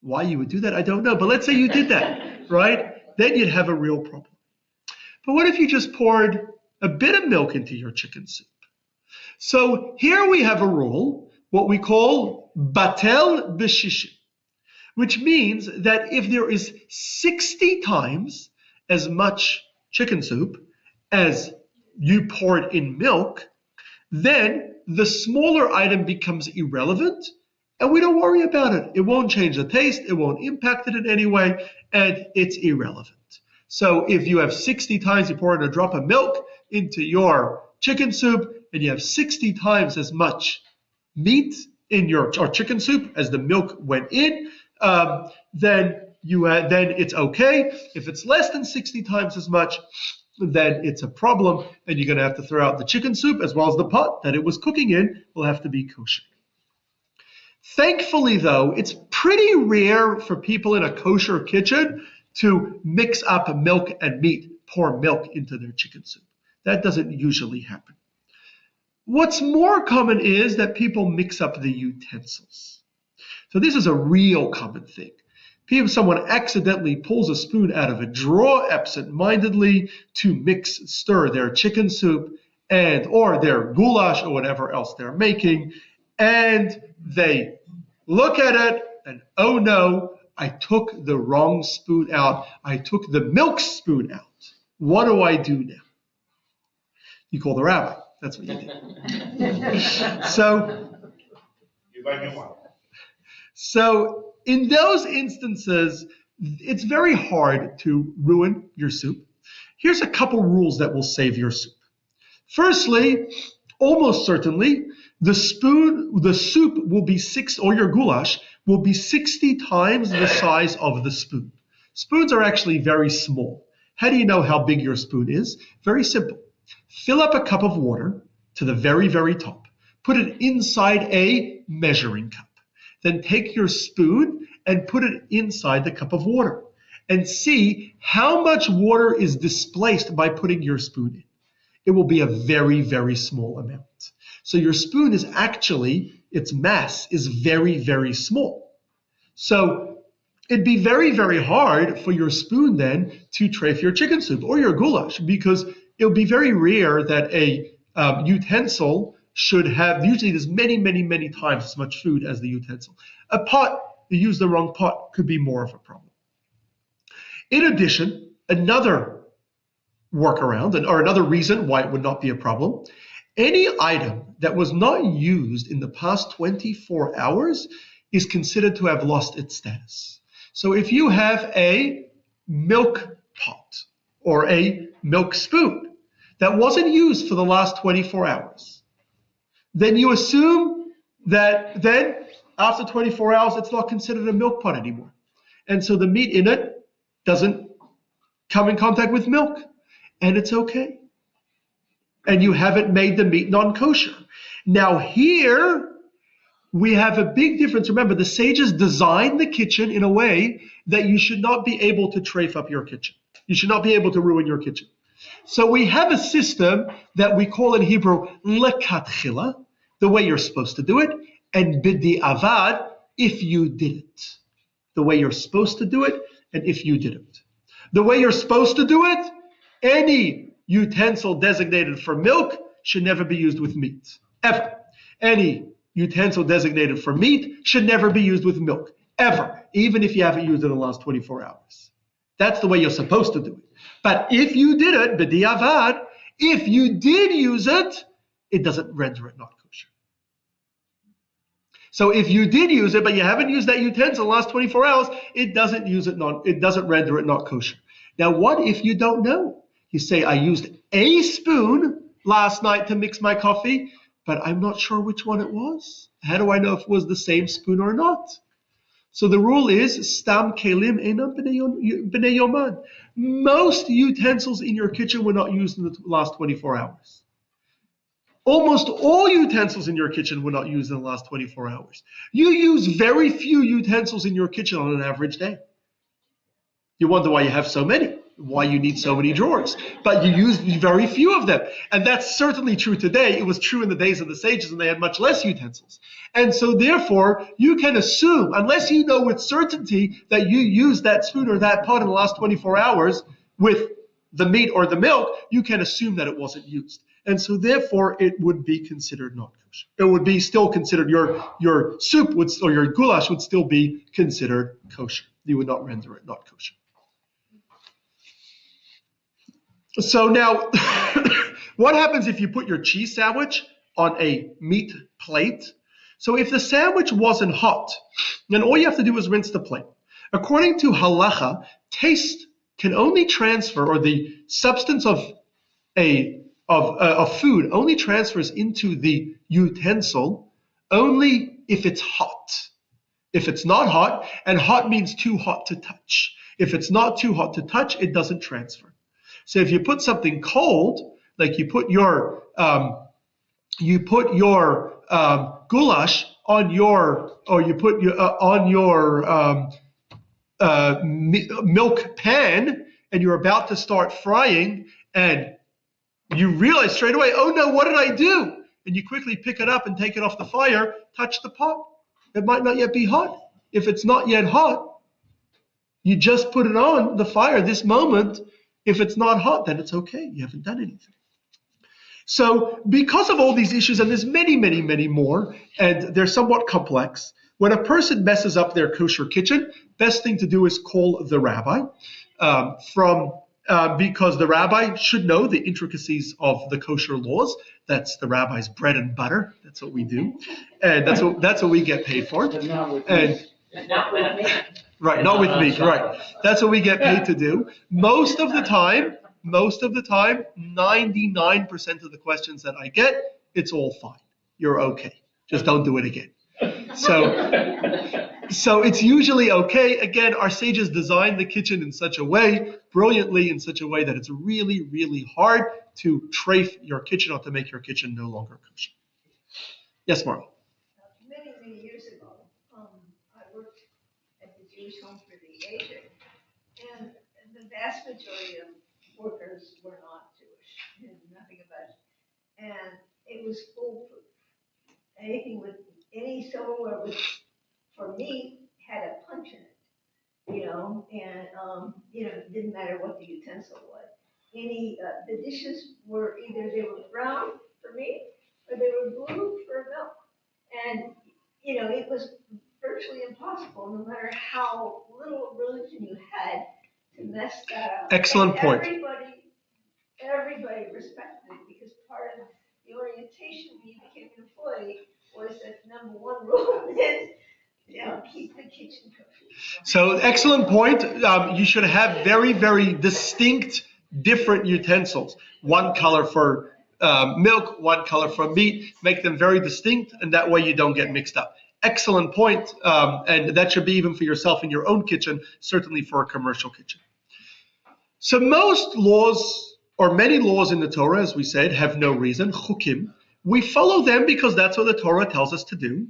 S1: Why you would do that, I don't know, but let's say you did that, right? Then you'd have a real problem. But what if you just poured a bit of milk into your chicken soup? So here we have a rule, what we call batel b'shishim, which means that if there is 60 times as much chicken soup as you poured in milk, then the smaller item becomes irrelevant and we don't worry about it. It won't change the taste, it won't impact it in any way, and it's irrelevant. So if you have 60 times you pour in a drop of milk into your chicken soup and you have 60 times as much meat in your chicken soup as the milk went in, then it's okay. If it's less than 60 times as much, then it's a problem, and you're going to have to throw out the chicken soup as well as the pot that it was cooking in will have to be kosher. Thankfully, though, it's pretty rare for people in a kosher kitchen to mix up milk and meat, pour milk into their chicken soup. That doesn't usually happen. What's more common is that people mix up the utensils. So this is a real common thing. Someone accidentally pulls a spoon out of a drawer absent-mindedly to stir their chicken soup or their goulash or whatever else they're making, and they look at it and, oh no, I took the wrong spoon out. I took the milk spoon out. What do I do now? You call the rabbi. That's what you do. So
S4: You buy me one.
S1: So in those instances, it's very hard to ruin your soup. Here's a couple rules that will save your soup. Firstly, almost certainly, the soup will be or your goulash will be 60 times the size of the spoon. Spoons are actually very small. How do you know how big your spoon is? Very simple. Fill up a cup of water to the very, very top. Put it inside a measuring cup. Then take your spoon and put it inside the cup of water and see how much water is displaced by putting your spoon in. It will be a very, very small amount. So your spoon is actually, its mass is very, very small. So it'd be very, very hard for your spoon then to trafe your chicken soup or your goulash, because it'll be very rare that a utensil should have, usually there's many, many, many times as much food as the utensil. A pot, you use the wrong pot, could be more of a problem. In addition, another workaround, or another reason why it would not be a problem, Any item that was not used in the past 24 hours is considered to have lost its status. So if you have a milk pot or a milk spoon that wasn't used for the last 24 hours, then you assume that then after 24 hours, it's not considered a milk pot anymore. And so the meat in it doesn't come in contact with milk, and it's okay. And you haven't made the meat non-kosher. Now here, we have a big difference. Remember, the sages designed the kitchen in a way that you should not be able to trafe up your kitchen. You should not be able to ruin your kitchen. So we have a system that we call in Hebrew lekatchila, the way you're supposed to do it, and b'di'avad, if you did it. The way you're supposed to do it, and if you didn't. The way you're supposed to do it, any utensil designated for milk should never be used with meat, ever. Any utensil designated for meat should never be used with milk, ever, even if you haven't used it in the last 24 hours. That's the way you're supposed to do it. But if you did it, b'di'avad, if you did use it, it doesn't render it not kosher. So if you did use it, but you haven't used that utensil in the last 24 hours, it doesn't render it not kosher. Now, what if you don't know? You say, I used a spoon last night to mix my coffee, but I'm not sure which one it was. How do I know if it was the same spoon or not? So the rule is, stam kelim einam b'nei yoman. Most utensils in your kitchen were not used in the last 24 hours. Almost all utensils in your kitchen were not used in the last 24 hours. You use very few utensils in your kitchen on an average day. You wonder why you have so many, why you need so many drawers. But you use very few of them. And that's certainly true today. It was true in the days of the sages when they had much less utensils. And so therefore, you can assume, unless you know with certainty that you used that spoon or that pot in the last 24 hours with the meat or the milk, you can assume that it wasn't used. And so therefore, it would be considered not kosher. It would be still considered, your soup or your goulash would still be considered kosher. You would not render it not kosher. So now, what happens if you put your cheese sandwich on a meat plate? So if the sandwich wasn't hot, then all you have to do is rinse the plate. According to halacha, taste can only transfer, or the substance of food only transfers into the utensil only if it's hot. If it's not hot, and hot means too hot to touch. If it's not too hot to touch, it doesn't transfer. So if you put something cold, like you put your goulash on your milk pan, and you're about to start frying, and you realize straight away, oh no, what did I do? And you quickly pick it up and take it off the fire, touch the pot. It might not yet be hot. If it's not yet hot, you just put it on the fire this moment. If it's not hot, then it's okay. You haven't done anything. So because of all these issues, and there's many, many, many more, and they're somewhat complex, when a person messes up their kosher kitchen, best thing to do is call the rabbi because the rabbi should know the intricacies of the kosher laws. That's the rabbi's bread and butter. That's what we do. And that's what we get paid for.
S8: But not with
S1: And
S3: Not with me.
S1: right, not with me, right. That's what we get paid to do. Most of the time, 99% of the questions that I get, it's all fine. You're okay. Just don't do it again. So it's usually okay. Again, our sages designed the kitchen in such a way, brilliantly in such a way that it's really, really hard to trafe your kitchen or to make your kitchen no longer kosher. Yes, Marla.
S2: Many, many years ago, I worked at the Jewish Home for the Aged, and the vast majority of workers were not Jewish, knew nothing about it. And it was foolproof. Anything with any silverware with, for me, had a punch in it, and it didn't matter what the utensil was. The dishes were either they were brown for me, or they were blue for milk. And, it was virtually impossible, no matter how little religion you had, to mess that up.
S1: Excellent
S2: And
S1: point.
S2: Everybody respected it, because part of the orientation temptation when you became an employee was that number one rule is, keep the kitchen kosher.
S1: So excellent point. You should have very, very distinct, different utensils. One color for milk, one color for meat. Make them very distinct, and that way you don't get mixed up. Excellent point. And that should be even for yourself in your own kitchen, certainly for a commercial kitchen. So most laws, or many laws in the Torah, as we said, have no reason, chukim. We follow them because that's what the Torah tells us to do.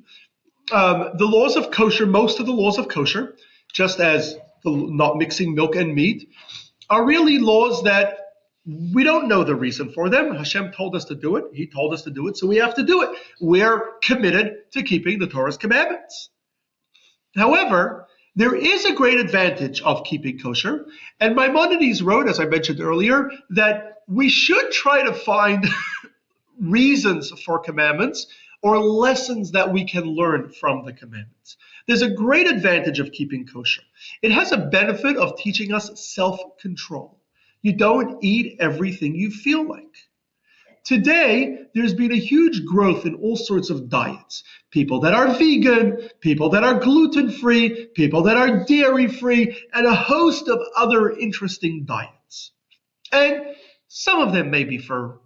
S1: The laws of kosher, most of the laws of kosher, just as the not mixing milk and meat, are really laws that we don't know the reason for them. Hashem told us to do it. He told us to do it, so we have to do it. We're committed to keeping the Torah's commandments. However, there is a great advantage of keeping kosher, and Maimonides wrote, as I mentioned earlier, that we should try to find reasons for commandments or lessons that we can learn from the commandments. There's a great advantage of keeping kosher. It has a benefit of teaching us self-control. You don't eat everything you feel like. Today, there's been a huge growth in all sorts of diets. People that are vegan, people that are gluten-free, people that are dairy-free, and a host of other interesting diets. And some of them may be for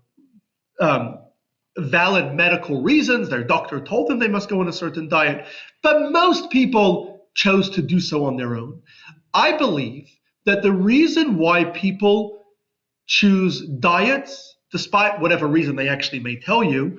S1: valid medical reasons. Their doctor told them they must go on a certain diet. But most people chose to do so on their own. I believe that the reason why people choose diets, despite whatever reason they actually may tell you,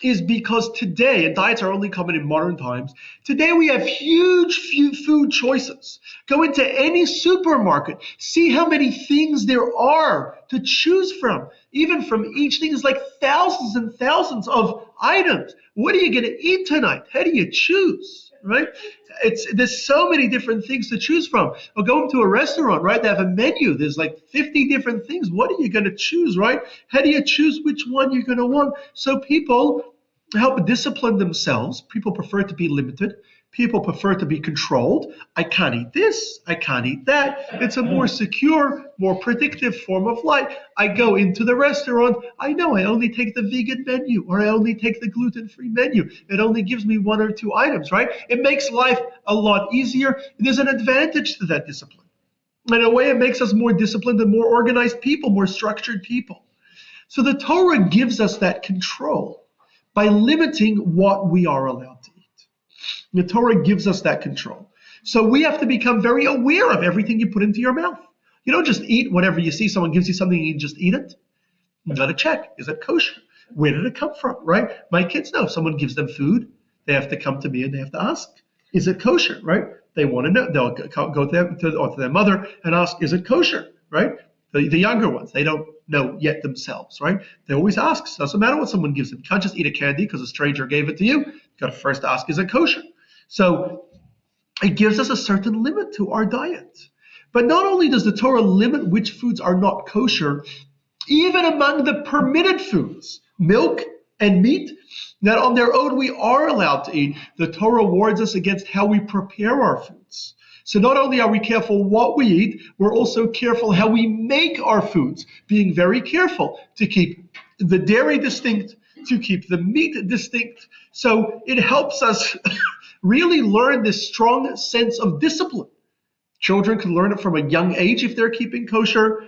S1: is because today, and diets are only common in modern times, today we have huge food choices. Go into any supermarket, see how many things there are to choose from. Even from each thing is like thousands and thousands of items. What are you going to eat tonight? How do you choose, right? There's so many different things to choose from. Or go into a restaurant, right? They have a menu. There's like 50 different things. What are you going to choose, right? How do you choose which one you're going to want? So people help discipline themselves. People prefer to be limited. People prefer to be controlled. I can't eat this. I can't eat that. It's a more secure, more predictive form of life. I go into the restaurant. I know I only take the vegan menu, or I only take the gluten-free menu. It only gives me one or two items, right? It makes life a lot easier. There's an advantage to that discipline. In a way, it makes us more disciplined and more organized people, more structured people. So the Torah gives us that control by limiting what we are allowed to eat. The Torah gives us that control. So we have to become very aware of everything you put into your mouth. You don't just eat whatever you see. Someone gives you something and you just eat it. You got to check. Is it kosher? Where did it come from, right? My kids know. If someone gives them food, they have to come to me and they have to ask, is it kosher, right? They want to know. They'll go to their mother and ask, is it kosher, right? The younger ones, they don't know yet themselves, right? They always ask. So it doesn't matter what someone gives them. You can't just eat a candy because a stranger gave it to you. You got to first ask, is it kosher? So it gives us a certain limit to our diet. But not only does the Torah limit which foods are not kosher, even among the permitted foods, milk and meat, that on their own we are allowed to eat, the Torah warns us against how we prepare our foods. So not only are we careful what we eat, we're also careful how we make our foods, being very careful to keep the dairy distinct, to keep the meat distinct. So it helps us really learn this strong sense of discipline. Children can learn it from a young age if they're keeping kosher.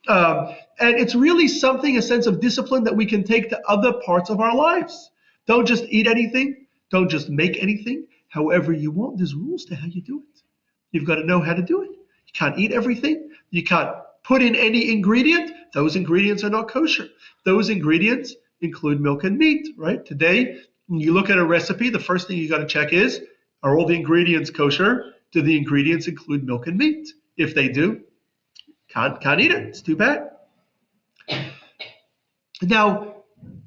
S1: And it's really something, a sense of discipline that we can take to other parts of our lives. Don't just eat anything. Don't just make anything. However you want, there's rules to how you do it. You've got to know how to do it. You can't eat everything. You can't put in any ingredient. Those ingredients are not kosher. Those ingredients include milk and meat, right? Today, when you look at a recipe, the first thing you got to check is, are all the ingredients kosher? Do the ingredients include milk and meat? If they do, can't eat it. It's too bad. Now,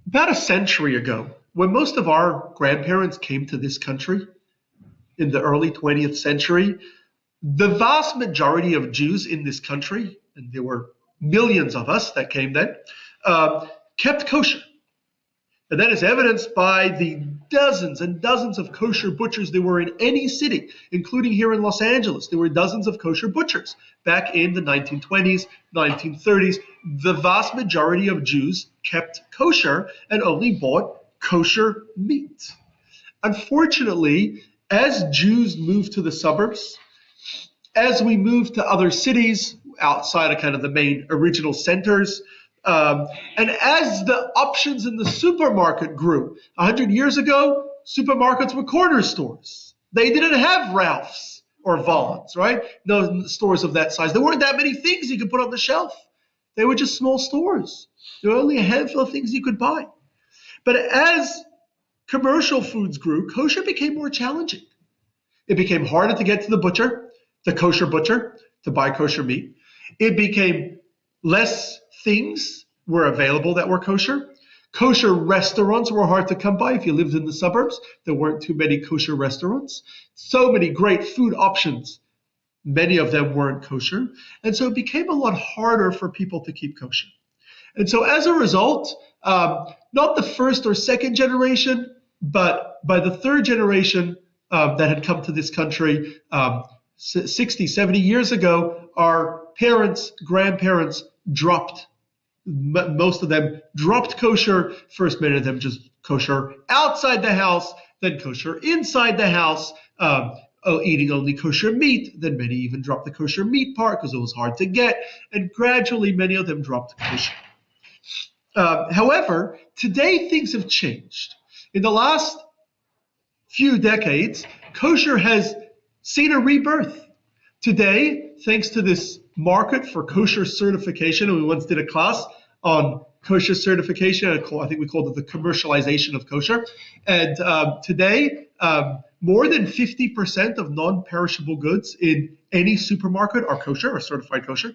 S1: about a century ago, when most of our grandparents came to this country in the early 20th century, the vast majority of Jews in this country, and there were millions of us that came then, kept kosher. And that is evidenced by the dozens and dozens of kosher butchers there were in any city, including here in Los Angeles. There were dozens of kosher butchers back in the 1920s, 1930s. The vast majority of Jews kept kosher and only bought kosher meat. Unfortunately, as Jews moved to the suburbs, as we moved to other cities outside of kind of the main original centers, and as the options in the supermarket grew, 100 years ago, supermarkets were corner stores. They didn't have Ralph's or Vaughn's, right? No stores of that size. There weren't that many things you could put on the shelf. They were just small stores. There were only a handful of things you could buy. But as commercial foods grew, kosher became more challenging. It became harder to get to the butcher, the kosher butcher, to buy kosher meat. It became less things were available that were kosher. Kosher restaurants were hard to come by. If you lived in the suburbs, there weren't too many kosher restaurants. So many great food options. Many of them weren't kosher. And so it became a lot harder for people to keep kosher. And so as a result, not the first or second generation, but by the third generation that had come to this country 60, 70 years ago, our parents, grandparents dropped, most of them dropped kosher. First, many of them just kosher outside the house, then kosher inside the house, eating only kosher meat. Then many even dropped the kosher meat part because it was hard to get. And gradually, many of them dropped kosher. However, today things have changed. In the last few decades, kosher has seen a rebirth. Today, thanks to this market for kosher certification, and we once did a class on kosher certification, I think we called it the commercialization of kosher. And today, more than 50% of non-perishable goods in any supermarket are kosher or certified kosher.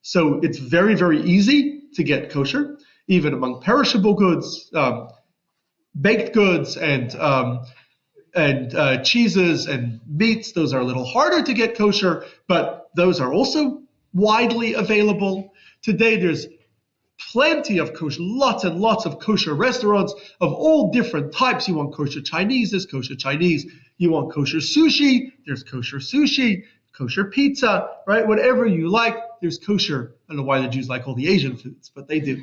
S1: So it's very, very easy to get kosher, even among perishable goods, baked goods and cheeses and meats. Those are a little harder to get kosher, but those are also widely available. Today there's plenty of kosher, lots and lots of kosher restaurants of all different types. You want kosher Chinese, there's kosher Chinese. You want kosher sushi, there's kosher sushi. Kosher pizza, right? Whatever you like, there's kosher. I don't know why the Jews like all the Asian foods, but they do.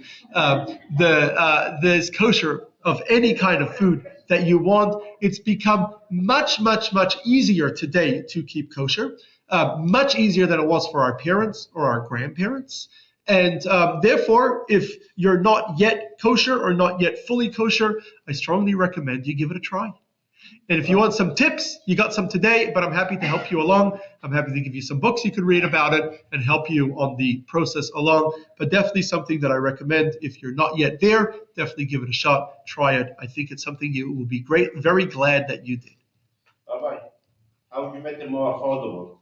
S1: There's kosher of any kind of food that you want. It's become much, much, much easier today to keep kosher, much easier than it was for our parents or our grandparents. And therefore, if you're not yet kosher or not yet fully kosher, I strongly recommend you give it a try. And if you want some tips, you got some today, but I'm happy to help you along. I'm happy to give you some books you could read about it and help you on the process along. But definitely something that I recommend. If you're not yet there, definitely give it a shot. Try it. I think it's something you will be very glad that you did.
S4: Bye-bye. How would you make it more affordable?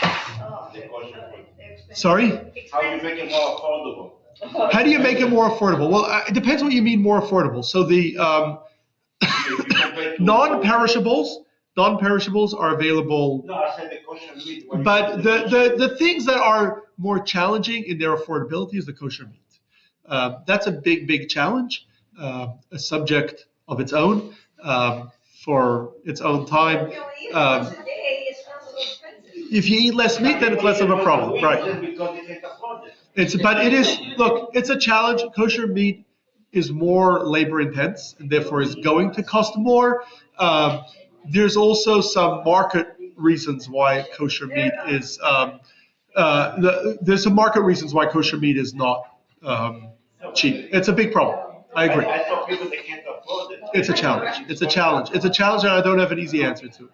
S4: The kosher food.
S1: Sorry?
S4: How do you make it more affordable?
S1: How do you make it more affordable? Well, it depends what you mean more affordable. So the non-perishables are available.
S4: No, I said the kosher meat.
S1: But the things that are more challenging in their affordability is the kosher meat. That's a big challenge, a subject of its own, for its own time. If you eat less meat, then it's less of a problem, right?
S4: Because they can't afford it.
S1: It's a challenge. Kosher meat is more labor intense and therefore is going to cost more. There's also some market reasons why kosher meat is there's some market reasons why kosher meat is not cheap. It's a big problem. I agree.
S4: I thought people they can't afford it.
S1: It's a challenge. It's a challenge, and I don't have an easy answer to it.